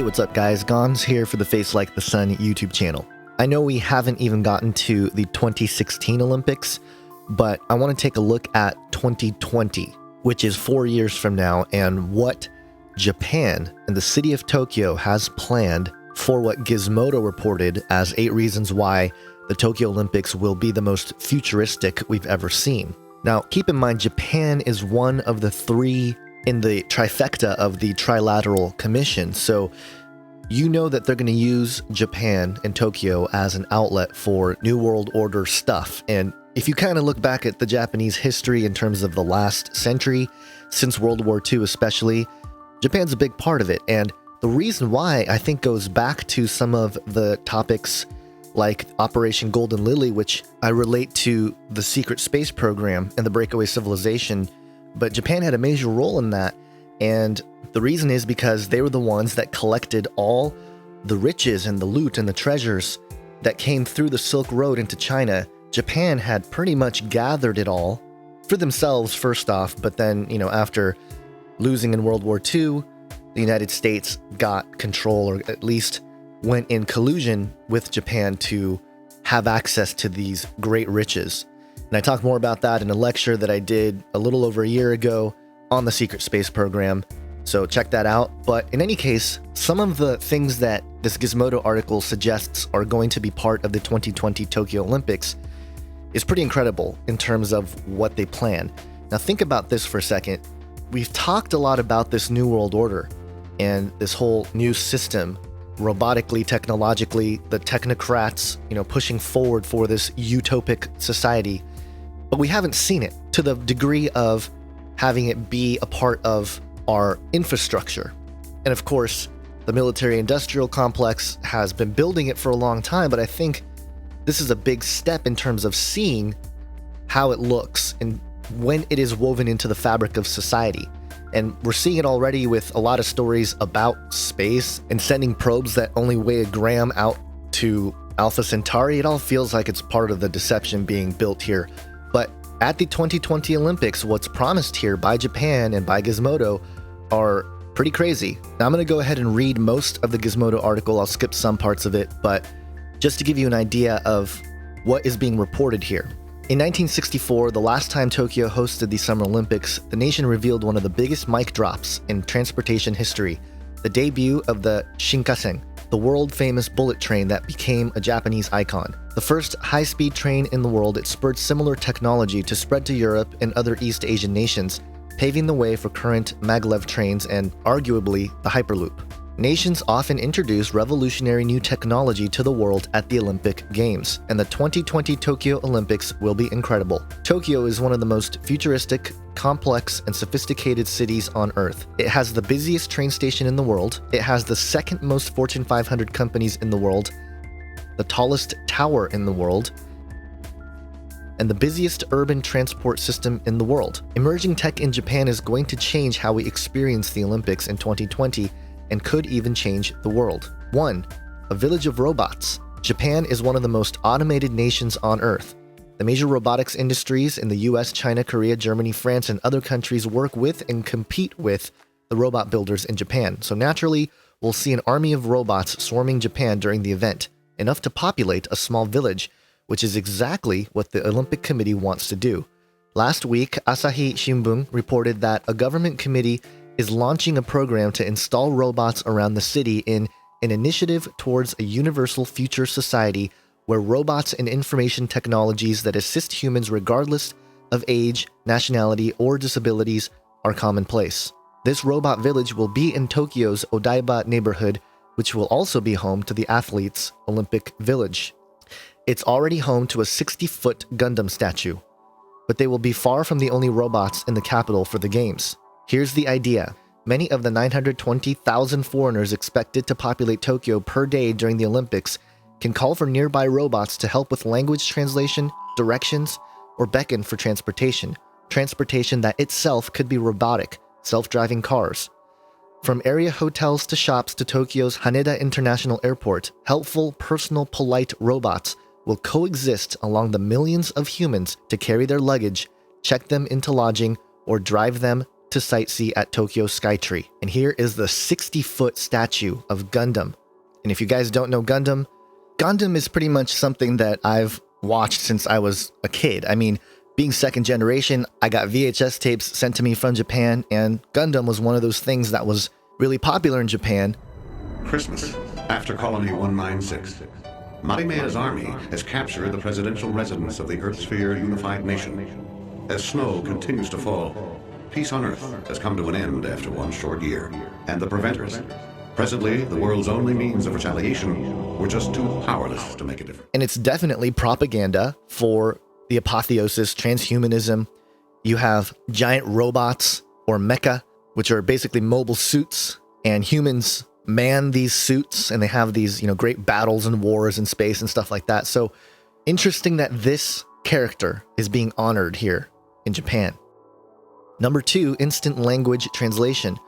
Hey, what's up guys? Gons here for the FaceLikeTheSun YouTube channel. I know we haven't even gotten to the 2016 Olympics, but I want to take a look at 2020, which is 4 years from now, and what Japan and the city of Tokyo has planned for what Gizmodo reported as 8 reasons why the Tokyo Olympics will be the most futuristic we've ever seen. Now, keep in mind, Japan is one of the 3 in the trifecta of the Trilateral Commission, so you know that they're going to use Japan and Tokyo as an outlet for New World Order stuff. And if you kind of look back at the Japanese history in terms of the last century, since World War II especially, Japan's a big part of it. And the reason why, I think, goes back to some of the topics like Operation Golden Lily, which I relate to the secret space program and the breakaway civilization. But Japan had a major role in that, and the reason is because they were the ones that collected all the riches and the loot and the treasures that came through the Silk Road into China. Japan had pretty much gathered it all for themselves first off, but then, after losing in World War II, the United States got control, or at least went in collusion with Japan to have access to these great riches. And I talk more about that in a lecture that I did a little over a year ago on the secret space program, so check that out. But in any case, some of the things that this Gizmodo article suggests are going to be part of the 2020 Tokyo Olympics is pretty incredible in terms of what they plan. Now think about this for a second. We've talked a lot about this New World Order and this whole new system, robotically, technologically, the technocrats, pushing forward for this utopic society. But we haven't seen it to the degree of having it be a part of our infrastructure. And of course, the military-industrial complex has been building it for a long time, but I think this is a big step in terms of seeing how it looks and when it is woven into the fabric of society. And we're seeing it already with a lot of stories about space and sending probes that only weigh a gram out to Alpha Centauri. It all feels like it's part of the deception being built here. But at the 2020 Olympics, what's promised here by Japan and by Gizmodo are pretty crazy. Now I'm going to go ahead and read most of the Gizmodo article. I'll skip some parts of it, but just to give you an idea of what is being reported here. In 1964, the last time Tokyo hosted the Summer Olympics, the nation revealed one of the biggest mic drops in transportation history, the debut of the Shinkansen, the world-famous bullet train that became a Japanese icon. The first high-speed train in the world, it spurred similar technology to spread to Europe and other East Asian nations, paving the way for current Maglev trains and, arguably, the Hyperloop. Nations often introduce revolutionary new technology to the world at the Olympic Games, and the 2020 Tokyo Olympics will be incredible. Tokyo is one of the most futuristic, complex, and sophisticated cities on Earth. It has the busiest train station in the world, it has the second most Fortune 500 companies in the world, the tallest tower in the world, and the busiest urban transport system in the world. Emerging tech in Japan is going to change how we experience the Olympics in 2020, and could even change the world. 1. A village of robots. Japan is one of the most automated nations on Earth. The major robotics industries in the US, China, Korea, Germany, France, and other countries work with and compete with the robot builders in Japan. So naturally, we'll see an army of robots swarming Japan during the event, enough to populate a small village, which is exactly what the Olympic Committee wants to do. Last week, Asahi Shimbun reported that a government committee is launching a program to install robots around the city in an initiative towards a universal future society where robots and information technologies that assist humans regardless of age, nationality, or disabilities are commonplace. This robot village will be in Tokyo's Odaiba neighborhood, which will also be home to the athletes' Olympic Village. It's already home to a 60-foot Gundam statue, but they will be far from the only robots in the capital for the games. Here's the idea. Many of the 920,000 foreigners expected to populate Tokyo per day during the Olympics can call for nearby robots to help with language translation, directions, or beckon for transportation. Transportation that itself could be robotic, self-driving cars. From area hotels to shops to Tokyo's Haneda International Airport, helpful, personal, polite robots will coexist along the millions of humans to carry their luggage, check them into lodging, or drive them to sightsee at Tokyo Skytree. And here is the 60-foot statue of Gundam. And if you guys don't know Gundam is pretty much something that I've watched since I was a kid. I mean, being second generation, I got VHS tapes sent to me from Japan, and Gundam was one of those things that was really popular in Japan. Christmas, after Colony 196. Marimea's army has captured the presidential residence of the Earth Sphere Unified Nation. As snow continues to fall, peace on Earth has come to an end after one short year, and the preventers, presently the world's only means of retaliation, were just too powerless to make a difference. And it's definitely propaganda for the apotheosis, transhumanism. You have giant robots or mecha, which are basically mobile suits, and humans man these suits, and they have these, great battles and wars in space and stuff like that. So interesting that this character is being honored here in Japan. Number 2, instant language translation.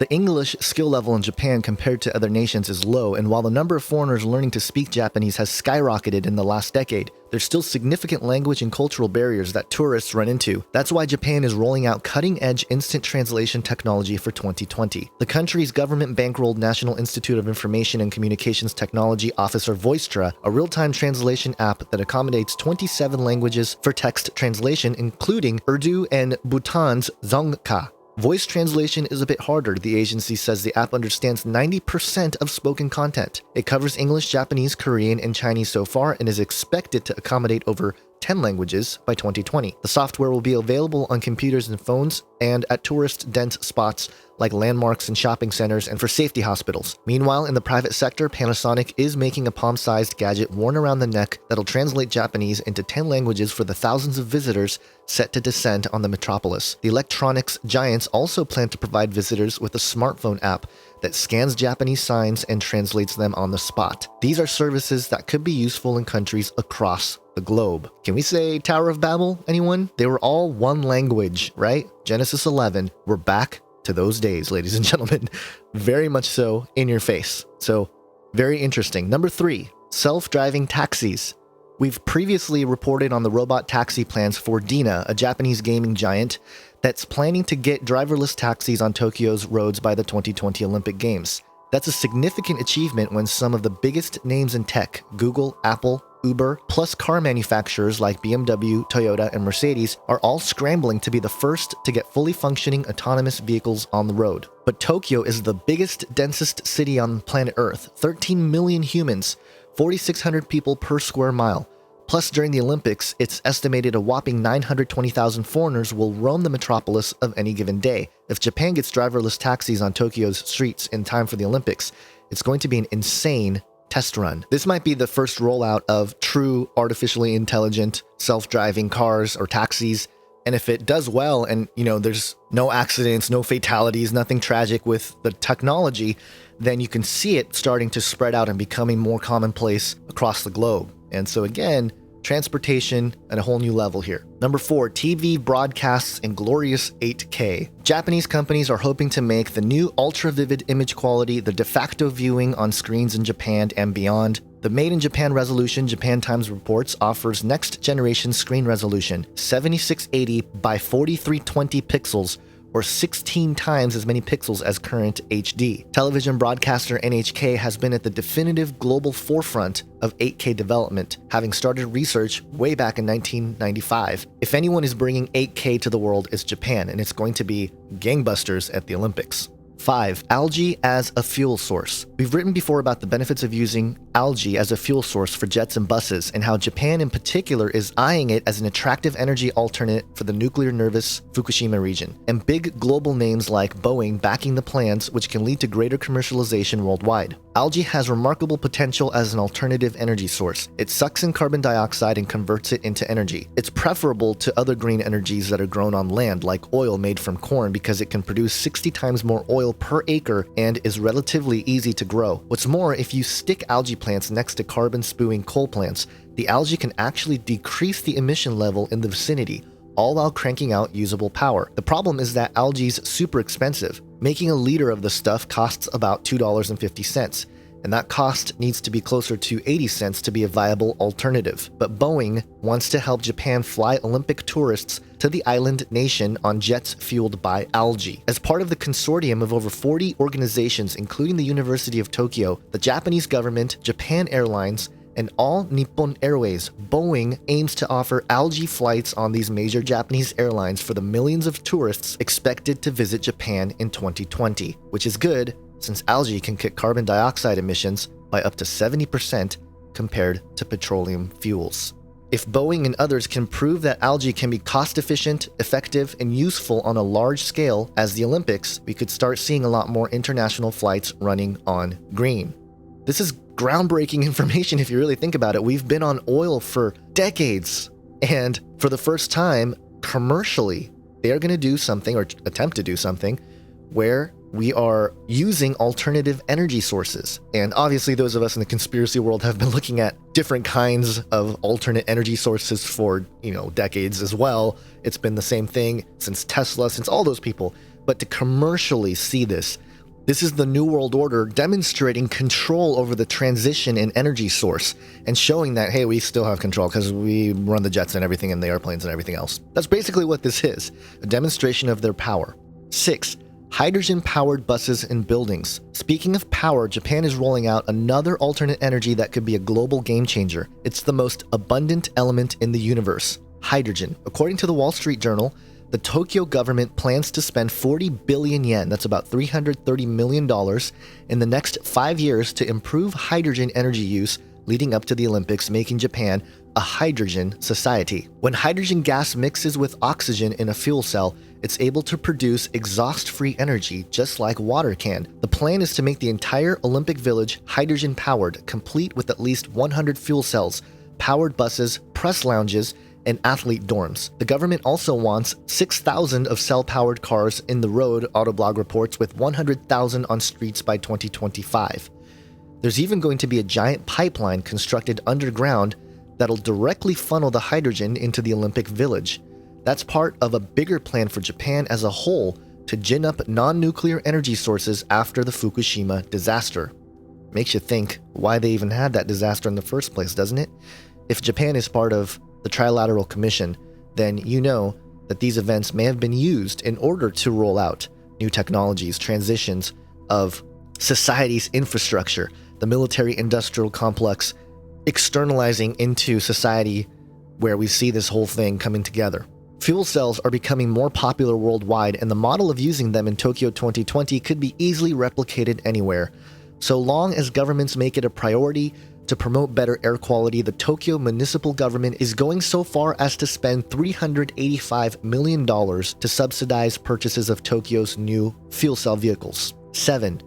The English skill level in Japan compared to other nations is low, and while the number of foreigners learning to speak Japanese has skyrocketed in the last decade, there's still significant language and cultural barriers that tourists run into. That's why Japan is rolling out cutting-edge instant translation technology for 2020. The country's government-bankrolled National Institute of Information and Communications Technology officer Voicetra, a real-time translation app that accommodates 27 languages for text translation, including Urdu and Bhutan's Dzongkha. Voice translation is a bit harder. The agency says the app understands 90% of spoken content. It covers English, Japanese, Korean, and Chinese so far and is expected to accommodate over 10 languages by 2020. The software will be available on computers and phones and at tourist-dense spots like landmarks and shopping centers and for safety hospitals. Meanwhile, in the private sector, Panasonic is making a palm-sized gadget worn around the neck that'll translate Japanese into 10 languages for the thousands of visitors set to descend on the metropolis. The electronics giants also plan to provide visitors with a smartphone app that scans Japanese signs and translates them on the spot. These are services that could be useful in countries across the globe. Can we say Tower of Babel, anyone? They were all one language, right? Genesis 11. We're back to those days, ladies and gentlemen. Very much so, in your face. So, very interesting. Number 3, self-driving taxis. We've previously reported on the robot taxi plans for Dina, a Japanese gaming giant that's planning to get driverless taxis on Tokyo's roads by the 2020 Olympic Games. That's a significant achievement when some of the biggest names in tech, Google, Apple, Uber, plus car manufacturers like BMW, Toyota, and Mercedes are all scrambling to be the first to get fully functioning autonomous vehicles on the road. But Tokyo is the biggest, densest city on planet Earth, 13 million humans, 4,600 people per square mile. Plus, during the Olympics, it's estimated a whopping 920,000 foreigners will roam the metropolis of any given day. If Japan gets driverless taxis on Tokyo's streets in time for the Olympics, it's going to be an insane test run. This might be the first rollout of true artificially intelligent self-driving cars or taxis. And if it does well and, there's no accidents, no fatalities, nothing tragic with the technology, then you can see it starting to spread out and becoming more commonplace across the globe. And so again, transportation at a whole new level here. Number 4, TV broadcasts in glorious 8K. Japanese companies are hoping to make the new ultra-vivid image quality the de facto viewing on screens in Japan and beyond. The Made in Japan resolution, Japan Times reports, offers next-generation screen resolution, 7680 by 4320 pixels, or 16 times as many pixels as current HD. Television broadcaster NHK has been at the definitive global forefront of 8K development, having started research way back in 1995. If anyone is bringing 8K to the world, it's Japan, and it's going to be gangbusters at the Olympics. 5. Algae as a fuel source. We've written before about the benefits of using algae as a fuel source for jets and buses, and how Japan in particular is eyeing it as an attractive energy alternate for the nuclear nervous Fukushima region, and big global names like Boeing backing the plans, which can lead to greater commercialization worldwide. Algae has remarkable potential as an alternative energy source. It sucks in carbon dioxide and converts it into energy. It's preferable to other green energies that are grown on land, like oil made from corn, because it can produce 60 times more oil per acre and is relatively easy to grow. What's more, if you stick algae plants next to carbon-spewing coal plants, the algae can actually decrease the emission level in the vicinity, all while cranking out usable power. The problem is that algae's super expensive. Making a liter of the stuff costs about $2.50. and that cost needs to be closer to 80 cents to be a viable alternative. But Boeing wants to help Japan fly Olympic tourists to the island nation on jets fueled by algae. As part of the consortium of over 40 organizations, including the University of Tokyo, the Japanese government, Japan Airlines, and All Nippon Airways, Boeing aims to offer algae flights on these major Japanese airlines for the millions of tourists expected to visit Japan in 2020, which is good since algae can kick carbon dioxide emissions by up to 70% compared to petroleum fuels. If Boeing and others can prove that algae can be cost-efficient, effective, and useful on a large scale as the Olympics, we could start seeing a lot more international flights running on green. This is groundbreaking information if you really think about it. We've been on oil for decades, and for the first time, commercially, they are going to do something, or attempt to do something, where we are using alternative energy sources. And obviously those of us in the conspiracy world have been looking at different kinds of alternate energy sources for, decades as well. It's been the same thing since Tesla, since all those people. But to commercially see this is the New World Order demonstrating control over the transition in energy source and showing that, hey, we still have control because we run the jets and everything and the airplanes and everything else. That's basically what this is, a demonstration of their power. 6. Hydrogen-powered buses and buildings. Speaking of power, Japan is rolling out another alternate energy that could be a global game changer. It's the most abundant element in the universe, hydrogen. According to the Wall Street Journal, the Tokyo government plans to spend 40 billion yen, that's about $330 million, in the next 5 years to improve hydrogen energy use leading up to the Olympics, making Japan a hydrogen society. When hydrogen gas mixes with oxygen in a fuel cell, it's able to produce exhaust-free energy just like water can. The plan is to make the entire Olympic Village hydrogen-powered, complete with at least 100 fuel cells, powered buses, press lounges, and athlete dorms. The government also wants 6,000 of cell-powered cars in the road, Autoblog reports, with 100,000 on streets by 2025. There's even going to be a giant pipeline constructed underground that'll directly funnel the hydrogen into the Olympic Village. That's part of a bigger plan for Japan as a whole to gin up non-nuclear energy sources after the Fukushima disaster. Makes you think why they even had that disaster in the first place, doesn't it? If Japan is part of the Trilateral Commission, then you know that these events may have been used in order to roll out new technologies, transitions of society's infrastructure, the military-industrial complex externalizing into society where we see this whole thing coming together. Fuel cells are becoming more popular worldwide, and the model of using them in Tokyo 2020 could be easily replicated anywhere. So long as governments make it a priority to promote better air quality, the Tokyo municipal government is going so far as to spend $385 million to subsidize purchases of Tokyo's new fuel cell vehicles. 7.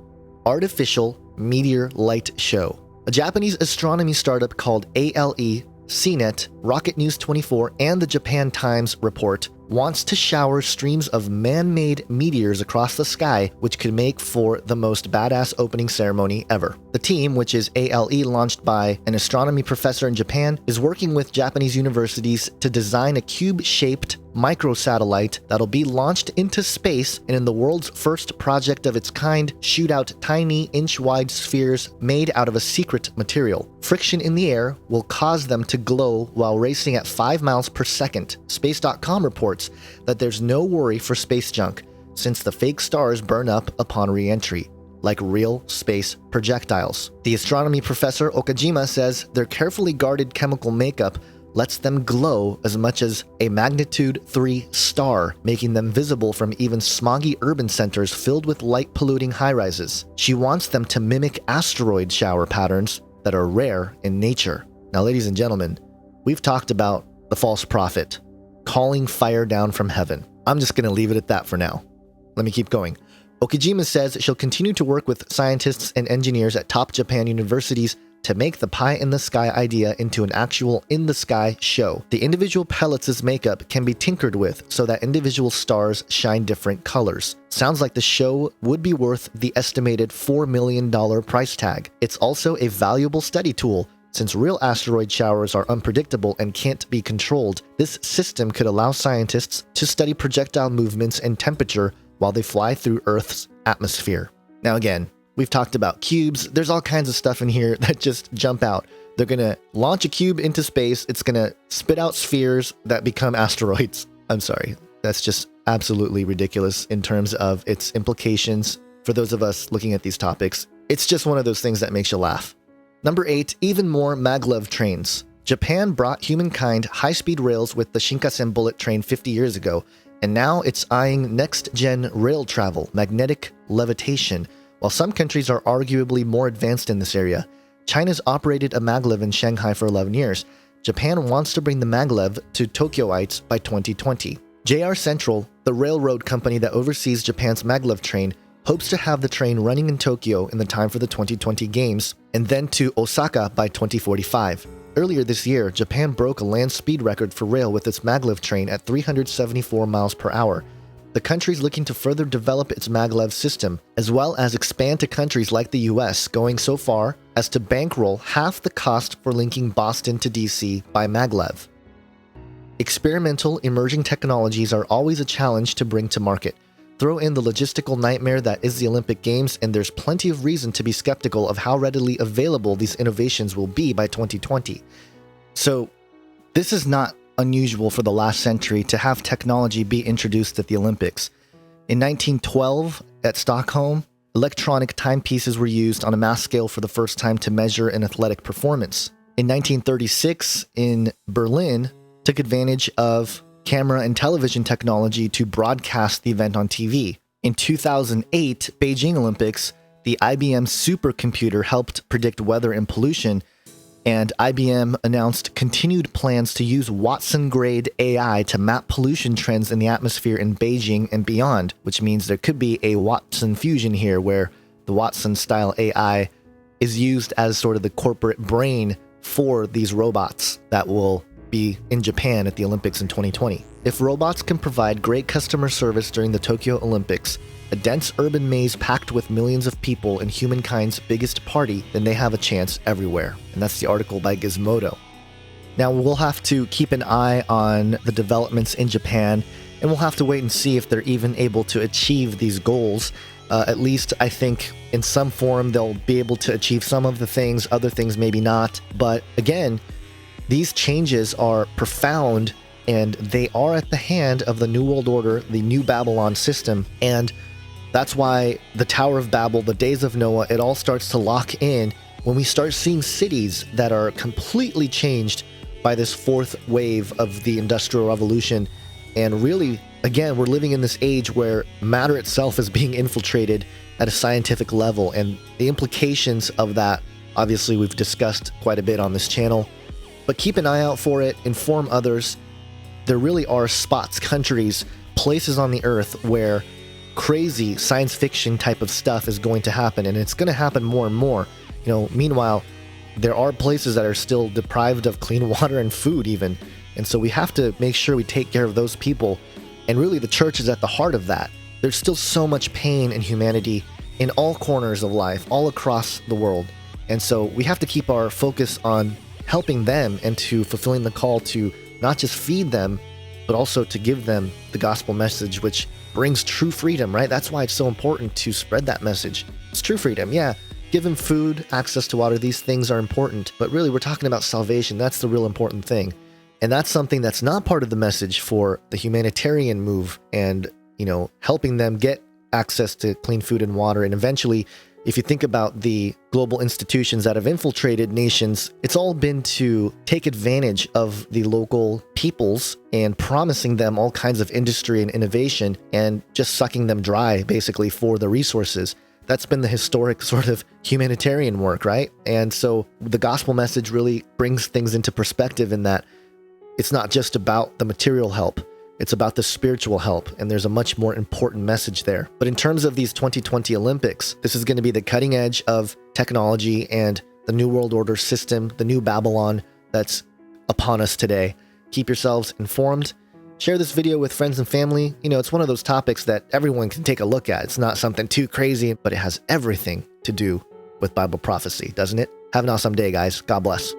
Artificial Meteor Light Show. A Japanese astronomy startup called ALE, CNET, Rocket News 24, and the Japan Times report wants to shower streams of man-made meteors across the sky, which could make for the most badass opening ceremony ever. The team, which is ALE, launched by an astronomy professor in Japan, is working with Japanese universities to design a cube-shaped microsatellite that'll be launched into space and, in the world's first project of its kind, shoot out tiny inch-wide spheres made out of a secret material. Friction in the air will cause them to glow while racing at 5 miles per second. Space.com reports that there's no worry for space junk, since the fake stars burn up upon re-entry, like real space projectiles. The astronomy professor Okajima says their carefully guarded chemical makeup lets them glow as much as a magnitude 3 star, making them visible from even smoggy urban centers filled with light-polluting high-rises. She wants them to mimic asteroid shower patterns that are rare in nature. Now, ladies and gentlemen, we've talked about the false prophet calling fire down from heaven. I'm just going to leave it at that for now. Let me keep going. Okajima says she'll continue to work with scientists and engineers at top Japan universities to make the pie-in-the-sky idea into an actual in-the-sky show. The individual pellets' makeup can be tinkered with so that individual stars shine different colors. Sounds like the show would be worth the estimated $4 million price tag. It's also a valuable study tool. Since real asteroid showers are unpredictable and can't be controlled, this system could allow scientists to study projectile movements and temperature while they fly through Earth's atmosphere. Now again, We've talked about cubes. There's all kinds of stuff in here that just jump out. They're going to launch a cube into space. It's going to spit out spheres that become asteroids. I'm sorry. That's just absolutely ridiculous in terms of its implications for those of us looking at these topics. It's just one of those things that makes you laugh. Number 8, even more Maglev trains. Japan brought humankind high-speed rails with the Shinkansen bullet train 50 years ago, and now it's eyeing next-gen rail travel, magnetic levitation. While some countries are arguably more advanced in this area, China's operated a maglev in Shanghai for 11 years. Japan wants to bring the maglev to Tokyoites by 2020. JR Central, the railroad company that oversees Japan's maglev train, hopes to have the train running in Tokyo in the time for the 2020 Games, and then to Osaka by 2045. Earlier this year, Japan broke a land speed record for rail with its maglev train at 374 miles per hour. The country's looking to further develop its maglev system, as well as expand to countries like the US, going so far as to bankroll half the cost for linking Boston to DC by maglev. Experimental, emerging technologies are always a challenge to bring to market. Throw in the logistical nightmare that is the Olympic Games, and there's plenty of reason to be skeptical of how readily available these innovations will be by 2020. So, this is not unusual for the last century to have technology be introduced at the Olympics. In 1912, at Stockholm, electronic timepieces were used on a mass scale for the first time to measure an athletic performance. In 1936, in Berlin, took advantage of camera and television technology to broadcast the event on TV. In 2008 Beijing Olympics, the IBM supercomputer helped predict weather and pollution, and IBM announced continued plans to use Watson-grade AI to map pollution trends in the atmosphere in Beijing and beyond, which means there could be a Watson fusion here where the Watson-style AI is used as sort of the corporate brain for these robots that will be in Japan at the Olympics in 2020. If robots can provide great customer service during the Tokyo Olympics, a dense urban maze packed with millions of people in humankind's biggest party, then they have a chance everywhere. And that's the article by Gizmodo. Now, we'll have to keep an eye on the developments in Japan, and we'll have to wait and see if they're even able to achieve these goals. At least, I think, in some form, they'll be able to achieve some of the things, other things maybe not. But again, these changes are profound, and they are at the hand of the New World Order, the New Babylon system, and that's why the Tower of Babel, the days of Noah, it all starts to lock in when we start seeing cities that are completely changed by this fourth wave of the Industrial Revolution. And really, again, we're living in this age where matter itself is being infiltrated at a scientific level, and the implications of that, obviously, we've discussed quite a bit on this channel. But keep an eye out for it, inform others. There really are spots, countries, places on the earth where crazy science fiction type of stuff is going to happen, and it's going to happen more and more. Meanwhile, there are places that are still deprived of clean water and food even, and so we have to make sure we take care of those people, and really the church is at the heart of that. There's still so much pain and humanity in all corners of life, all across the world, and so we have to keep our focus on helping them and to fulfilling the call to not just feed them, but also to give them the gospel message, which brings true freedom, right? That's why it's so important to spread that message. It's true freedom, yeah. Give them food, access to water, these things are important, but really we're talking about salvation. That's the real important thing. And that's something that's not part of the message for the humanitarian move and, helping them get access to clean food and water. And eventually, if you think about the global institutions that have infiltrated nations, it's all been to take advantage of the local peoples and promising them all kinds of industry and innovation and just sucking them dry, basically, for the resources. That's been the historic sort of humanitarian work, right? And so the gospel message really brings things into perspective in that it's not just about the material help. It's about the spiritual help, and there's a much more important message there. But in terms of these 2020 Olympics, this is going to be the cutting edge of technology and the New World Order system, the new Babylon that's upon us today. Keep yourselves informed. Share this video with friends and family. It's one of those topics that everyone can take a look at. It's not something too crazy, but it has everything to do with Bible prophecy, doesn't it? Have an awesome day, guys. God bless.